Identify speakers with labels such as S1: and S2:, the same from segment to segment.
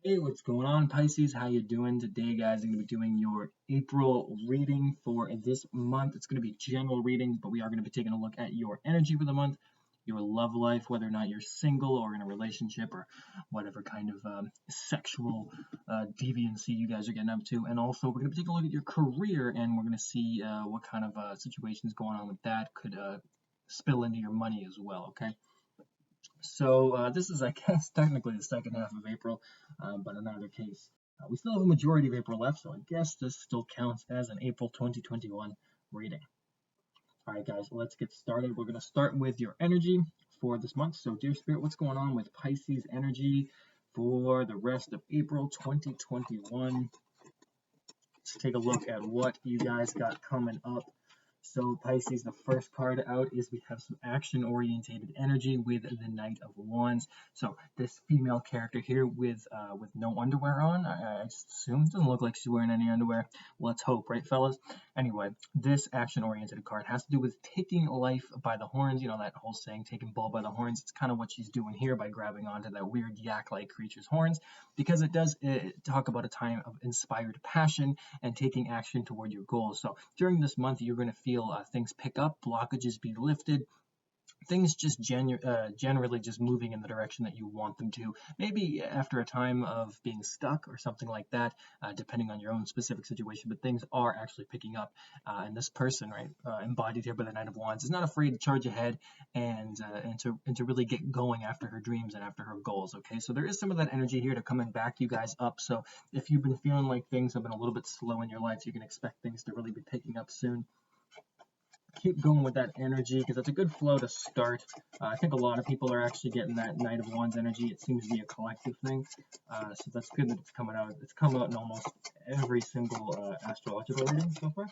S1: Hey, what's going on, Pisces? How you doing today, guys? I'm going to be doing your April reading for this month. It's going to be general reading, but we are going to be taking a look at your energy for the month, your love life, whether or not you're single or in a relationship or whatever kind of sexual deviancy you guys are getting up to. And also, we're going to be taking a look at your career, and we're going to see what kind of situations going on with that could spill into your money as well, okay? So this is, I guess, technically the second half of April, but in either case, we still have a majority of April left, so I guess this still counts as an April 2021 reading. All right, guys, let's get started. We're going to start with your energy for this month. So, dear Spirit, what's going on with Pisces energy for the rest of April 2021? Let's take a look at what you guys got coming up. So Pisces, the first card out is we have some action-orientated energy with the Knight of Wands. So this female character here with no underwear on, I just assume, doesn't look like she's wearing any underwear. Let's hope, right, fellas? Anyway, this action-oriented card has to do with taking life by the horns. You know that whole saying, taking bull by the horns. It's kind of what she's doing here by grabbing onto that weird yak-like creature's horns, because it does talk about a time of inspired passion and taking action toward your goals. So during this month, you're going to feel things pick up, blockages be lifted, things just generally just moving in the direction that you want them to. Maybe after a time of being stuck or something like that, depending on your own specific situation, but things are actually picking up. And this person, right, embodied here by the Knight of Wands, is not afraid to charge ahead and to really get going after her dreams and after her goals. Okay, so there is some of that energy here to come and back you guys up. So if you've been feeling like things have been a little bit slow in your life, you can expect things to really be picking up soon. Keep going with that energy because it's a good flow to start. I think a lot of people are actually getting that Knight of Wands energy. It seems to be a collective thing, so that's good that it's coming out. It's come out in almost every single astrological reading so far.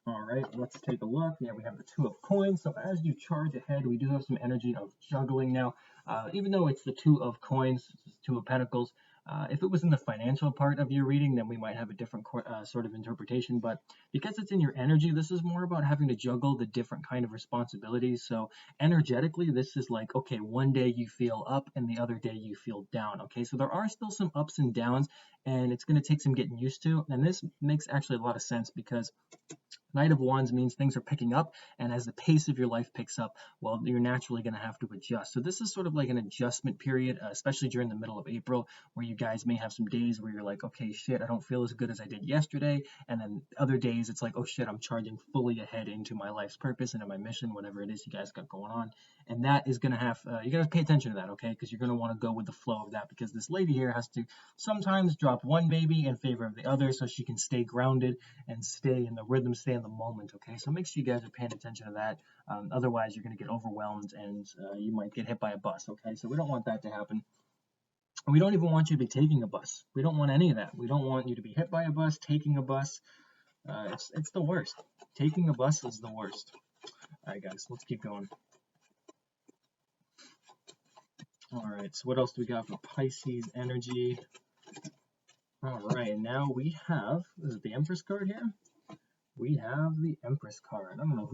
S1: All right, let's take a look. Yeah, we have the Two of Coins. So as you charge ahead, we do have some energy of juggling now. Even though it's the Two of Coins, Two of Pentacles, if it was in the financial part of your reading, then we might have a different sort of interpretation. But because it's in your energy, this is more about having to juggle the different kind of responsibilities. So energetically, this is like, okay, one day you feel up and the other day you feel down. Okay, so there are still some ups and downs, and it's going to take some getting used to. And this makes actually a lot of sense because Knight of Wands means things are picking up, and as the pace of your life picks up, well, you're naturally going to have to adjust. So this is sort of like an adjustment period, especially during the middle of April, where you guys may have some days where you're like, okay, shit, I don't feel as good as I did yesterday, and then other days it's like, oh shit, I'm charging fully ahead into my life's purpose and into my mission, whatever it is you guys got going on, and that is going to have, you got to pay attention to that, okay, because you're going to want to go with the flow of that, because this lady here has to sometimes drop one baby in favor of the other so she can stay grounded and stay in the rhythm, stay in the moment, okay? So make sure you guys are paying attention to that. Otherwise, you're going to get overwhelmed and you might get hit by a bus, okay? So we don't want that to happen. We don't even want you to be taking a bus. We don't want any of that. We don't want you to be hit by a bus, taking a bus. It's the worst. Taking a bus is the worst. All right, guys, let's keep going. All right, so what else do we got for Pisces energy? All right, now we have, is it the Empress card here? We have the Empress card. I don't know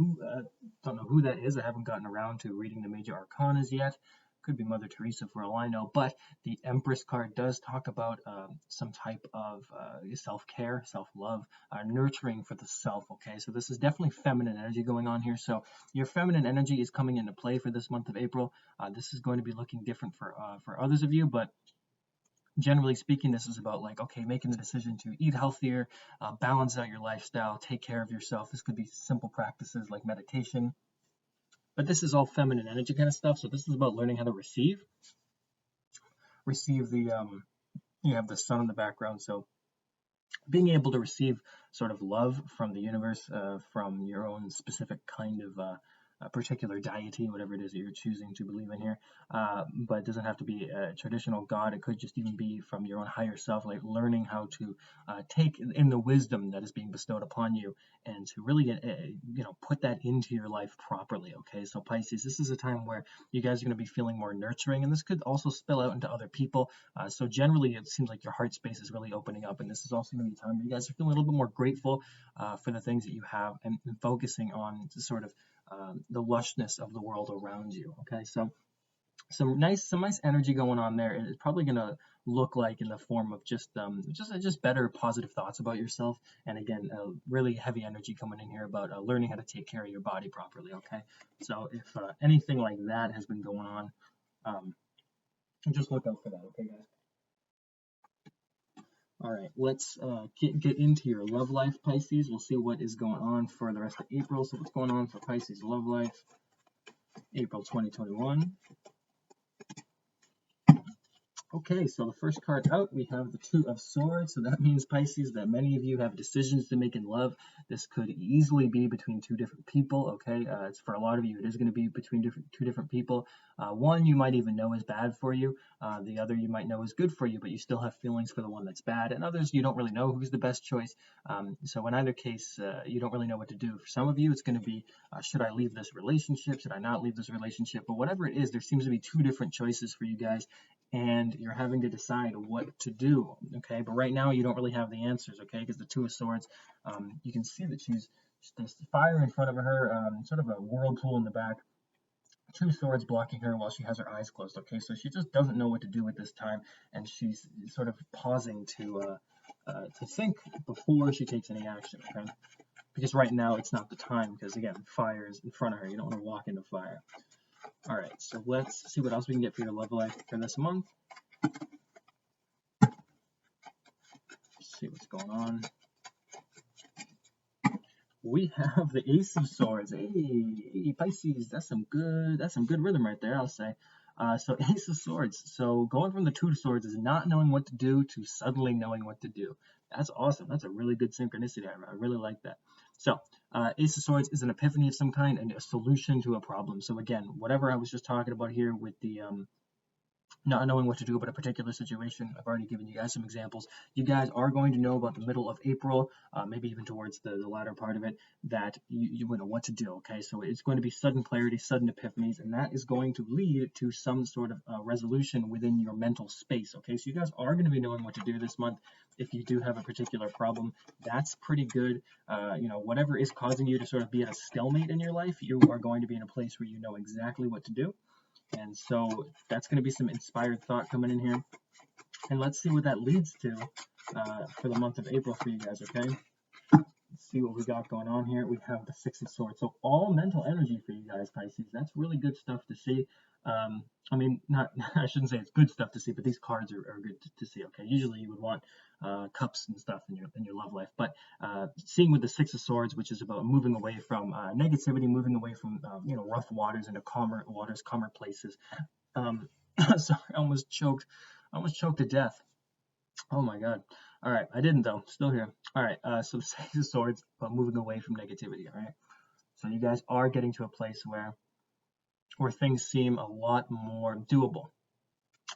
S1: who that is. I haven't gotten around to reading the major arcanas yet. Could be Mother Teresa for all I know. But the Empress card does talk about some type of self-care, self-love, nurturing for the self. Okay, so this is definitely feminine energy going on here. So your feminine energy is coming into play for this month of April. This is going to be looking different for others of you, but generally speaking, this is about like, okay, making the decision to eat healthier, balance out your lifestyle, take care of yourself. This could be simple practices like meditation, but this is all feminine energy kind of stuff. So this is about learning how to receive the, you have the sun in the background. So being able to receive sort of love from the universe, from your own specific kind of a particular deity, whatever it is that you're choosing to believe in here. But it doesn't have to be a traditional God. It could just even be from your own higher self, like learning how to take in the wisdom that is being bestowed upon you and to really get, put that into your life properly. Okay, so Pisces, this is a time where you guys are going to be feeling more nurturing, and this could also spill out into other people. So generally, it seems like your heart space is really opening up, and this is also going to be a time where you guys are feeling a little bit more grateful for the things that you have and focusing on sort of the lushness of the world around you. Okay, so some nice energy going on there, and it's probably gonna look like in the form of just better positive thoughts about yourself. And again, really heavy energy coming in here about learning how to take care of your body properly. Okay, so if anything like that has been going on, um, just look out for that. Okay, guys. All right, let's get into your love life, Pisces. We'll see what is going on for the rest of April. So what's going on for Pisces love life, April 2021? Okay, so the first card out, we have the Two of Swords. So that means, Pisces, that many of you have decisions to make in love. This could easily be between two different people, okay? It's for a lot of you, it is going to be between two different people. One you might even know is bad for you. The other you might know is good for you, but you still have feelings for the one that's bad. And others, you don't really know who's the best choice. So in either case, you don't really know what to do. For some of you, it's going to be, should I leave this relationship? Should I not leave this relationship? But whatever it is, there seems to be two different choices for you guys, and you're having to decide what to do. Okay, but right now you don't really have the answers. Okay, because the Two of Swords, you can see that there's fire in front of her, sort of a whirlpool in the back, two swords blocking her while she has her eyes closed. Okay, so she just doesn't know what to do at this time, and she's sort of pausing to think before she takes any action. Okay, because right now it's not the time, because again, fire is in front of her. You don't want to walk into fire. All right, so let's see what else we can get for your love life for this month. See what's going on. We have the Ace of Swords. Hey, Pisces, that's some good rhythm right there, I'll say. So Ace of Swords. So going from the Two of Swords is not knowing what to do to suddenly knowing what to do. That's awesome. That's a really good synchronicity. I really like that. So Ace of Swords is an epiphany of some kind and a solution to a problem. So again, whatever I was just talking about here with the not knowing what to do about a particular situation. I've already given you guys some examples. You guys are going to know about the middle of April, maybe even towards the latter part of it, that you know what to do, okay? So it's going to be sudden clarity, sudden epiphanies, and that is going to lead to some sort of resolution within your mental space, okay? So you guys are going to be knowing what to do this month. If you do have a particular problem, that's pretty good. You know, whatever is causing you to sort of be at a stalemate in your life, you are going to be in a place where you know exactly what to do. And so that's going to be some inspired thought coming in here. And let's see what that leads to for the month of April for you guys, okay? Let's see what we got going on here. We have the Six of Swords. So all mental energy for you guys, Pisces. That's really good stuff to see. I mean, not I shouldn't say it's good stuff to see, but these cards are good to see, okay? Usually you would want cups and stuff in your love life. But seeing with the Six of Swords, which is about moving away from negativity, moving away from rough waters into calmer waters, calmer places. Sorry, I almost choked to death. Oh my god. All right, I didn't though. Still here. All right. So Six of Swords, but moving away from negativity. All right. So you guys are getting to a place where things seem a lot more doable.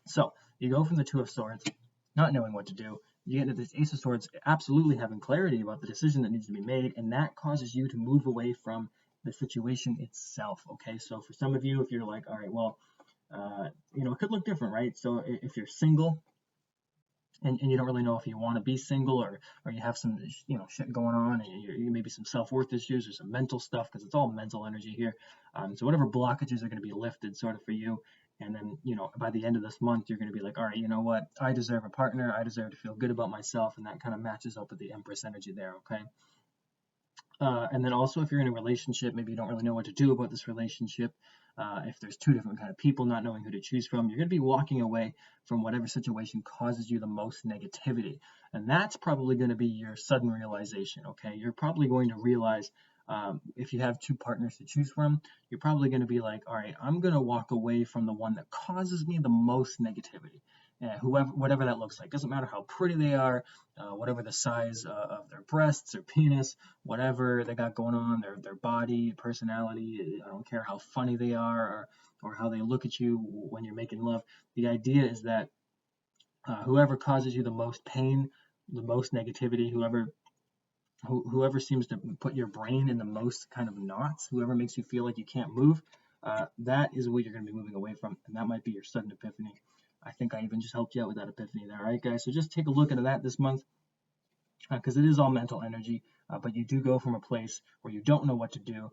S1: So you go from the Two of Swords, not knowing what to do. You get into this Ace of Swords, absolutely having clarity about the decision that needs to be made, and that causes you to move away from the situation itself. Okay. So for some of you, if you're like, all right, well, it could look different, right? So if you're single and you don't really know if you want to be single, or you have some shit going on, and you maybe some self-worth issues or some mental stuff, because it's all mental energy here. So whatever blockages are going to be lifted sort of for you, and then by the end of this month you're going to be like, all right, you know what, I deserve a partner, I deserve to feel good about myself, and that kind of matches up with the Empress energy there. Okay. And then also, if you're in a relationship, maybe you don't really know what to do about this relationship. If there's two different kind of people, not knowing who to choose from, you're going to be walking away from whatever situation causes you the most negativity. And that's probably going to be your sudden realization, okay? You're probably going to realize, if you have two partners to choose from, you're probably going to be like, all right, I'm going to walk away from the one that causes me the most negativity. Whatever that looks like. Doesn't matter how pretty they are, whatever the size of their breasts or penis, whatever they got going on, their body, personality. I don't care how funny they are, or how they look at you when you're making love. The idea is that whoever causes you the most pain, the most negativity, whoever seems to put your brain in the most kind of knots, whoever makes you feel like you can't move, that is what you're going to be moving away from, and that might be your sudden epiphany. I think I even just helped you out with that epiphany there. All right, guys, so just take a look into that this month, because it is all mental energy, but you do go from a place where you don't know what to do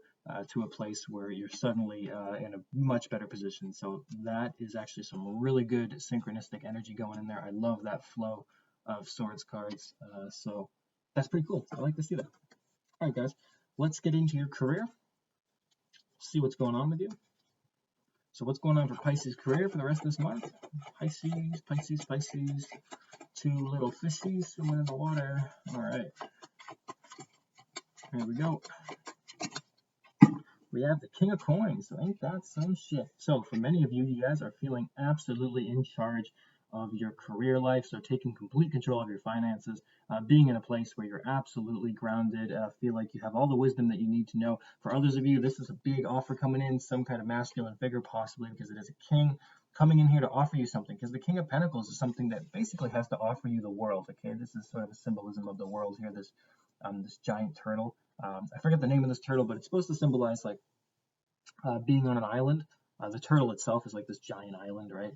S1: to a place where you're suddenly in a much better position. So that is actually some really good synchronistic energy going in there. I love that flow of swords cards. So that's pretty cool. I like to see that. All right, guys, let's get into your career. See what's going on with you. So what's going on for Pisces career for the rest of this month? Pisces, Pisces, Pisces. Two little fishies swimming in the water. All right. Here we go. We have the King of Coins. So ain't that some shit? So for many of you, you guys are feeling absolutely in charge of your career life. So taking complete control of your finances, being in a place where you're absolutely grounded, feel like you have all the wisdom that you need to know. For others of you, this is a big offer coming in, some kind of masculine figure, possibly because it is a king coming in here to offer you something. Because the King of Pentacles is something that basically has to offer you the world. Okay, this is sort of a symbolism of the world here. This giant turtle. I forget the name of this turtle, but it's supposed to symbolize like being on an island. The turtle itself is like this giant island, right?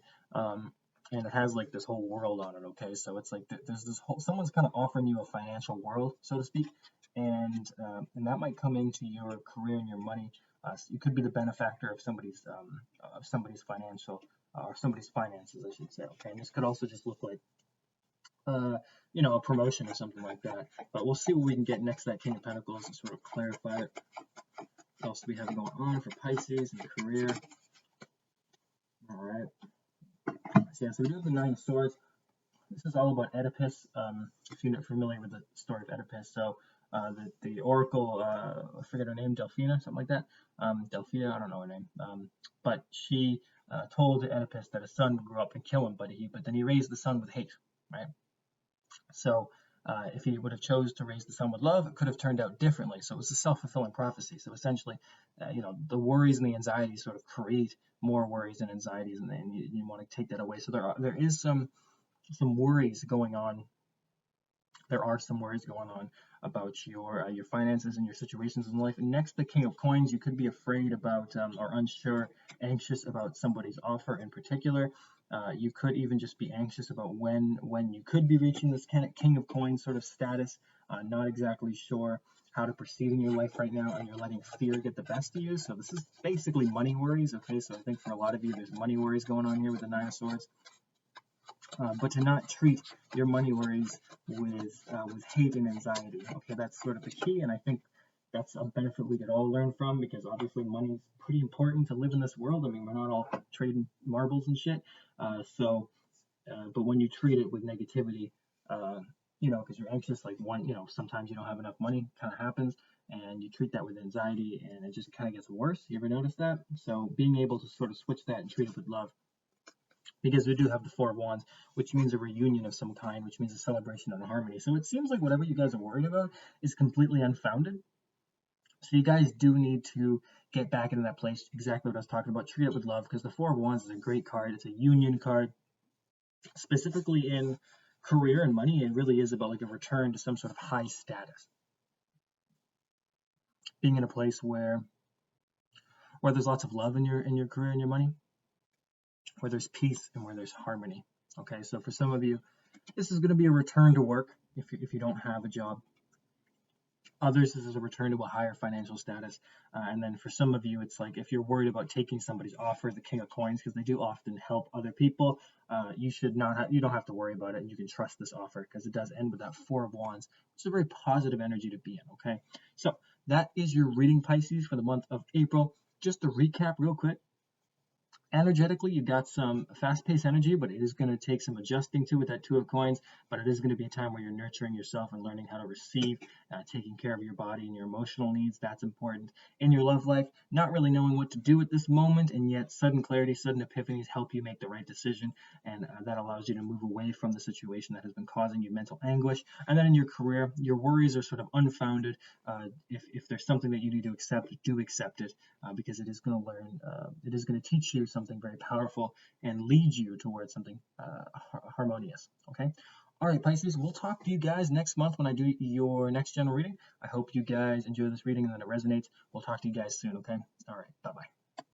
S1: And it has like this whole world on it. Okay, so it's like there's this whole someone's kind of offering you a financial world, so to speak, and that might come into your career and your money. So you could be the benefactor of somebody's financial or somebody's finances, I should say. Okay, and this could also just look like a promotion or something like that. But we'll see what we can get next to that King of Pentacles and sort of clarify it. What else do we have going on for Pisces and career? All right. So we do have the Nine of Swords. This is all about Oedipus. If you're not familiar with the story of Oedipus, so the oracle, I forget her name, Delphina, something like that. Delphia, I don't know her name. But she told Oedipus that his son would grow up and kill him, but then he raised the son with hate, right? So if he would have chose to raise the son with love, it could have turned out differently. So it was a self-fulfilling prophecy. So essentially, the worries and the anxieties sort of create more worries and anxieties, and then you want to take that away. So there is some worries going on. There are some worries going on about your finances and your situations in life. And next, the King of Coins, you could be afraid about or unsure, anxious about somebody's offer in particular. You could even just be anxious about when you could be reaching this kind of King of Coins sort of status, not exactly sure how to proceed in your life right now, and you're letting fear get the best of you. So this is basically money worries, okay? So I think for a lot of you, there's money worries going on here with the Nine of Swords. But to not treat your money worries with hate and anxiety, okay? That's sort of the key, and I think that's a benefit we could all learn from, because obviously money is pretty important to live in this world. I mean, we're not all trading marbles and shit. But when you treat it with negativity, because you're anxious, like sometimes you don't have enough money, kind of happens, and you treat that with anxiety, and it just kind of gets worse. You ever notice that? So being able to sort of switch that and treat it with love, because we do have the Four of Wands, which means a reunion of some kind, which means a celebration and harmony. So it seems like whatever you guys are worried about is completely unfounded. So you guys do need to get back into that place, exactly what I was talking about. Treat it with love, because the Four of Wands is a great card. It's a union card. Specifically in career and money, it really is about like a return to some sort of high status. Being in a place where there's lots of love in your career and your money, where there's peace and where there's harmony. Okay, so for some of you, this is going to be a return to work if you don't have a job. Others, this is a return to a higher financial status. And then for some of you, it's like if you're worried about taking somebody's offer, the King of Coins, because they do often help other people, you don't have to worry about it, and you can trust this offer, because it does end with that Four of Wands, which is a very positive energy to be in. Okay, so that is your reading, Pisces, for the month of April. Just to recap real quick. Energetically, you got some fast-paced energy, but it is going to take some adjusting to with that Two of Coins. But it is going to be a time where you're nurturing yourself and learning how to receive, taking care of your body and your emotional needs. That's important. In your love life, not really knowing what to do at this moment, and yet sudden clarity, sudden epiphanies help you make the right decision, and that allows you to move away from the situation that has been causing you mental anguish. And then in your career, your worries are sort of unfounded. If there's something that you need to accept, do accept it, because it is going to teach you something very powerful and lead you towards something harmonious. Okay. All right, Pisces, we'll talk to you guys next month when I do your next general reading. I hope you guys enjoy this reading and that it resonates. We'll talk to you guys soon. Okay. All right. Bye-bye.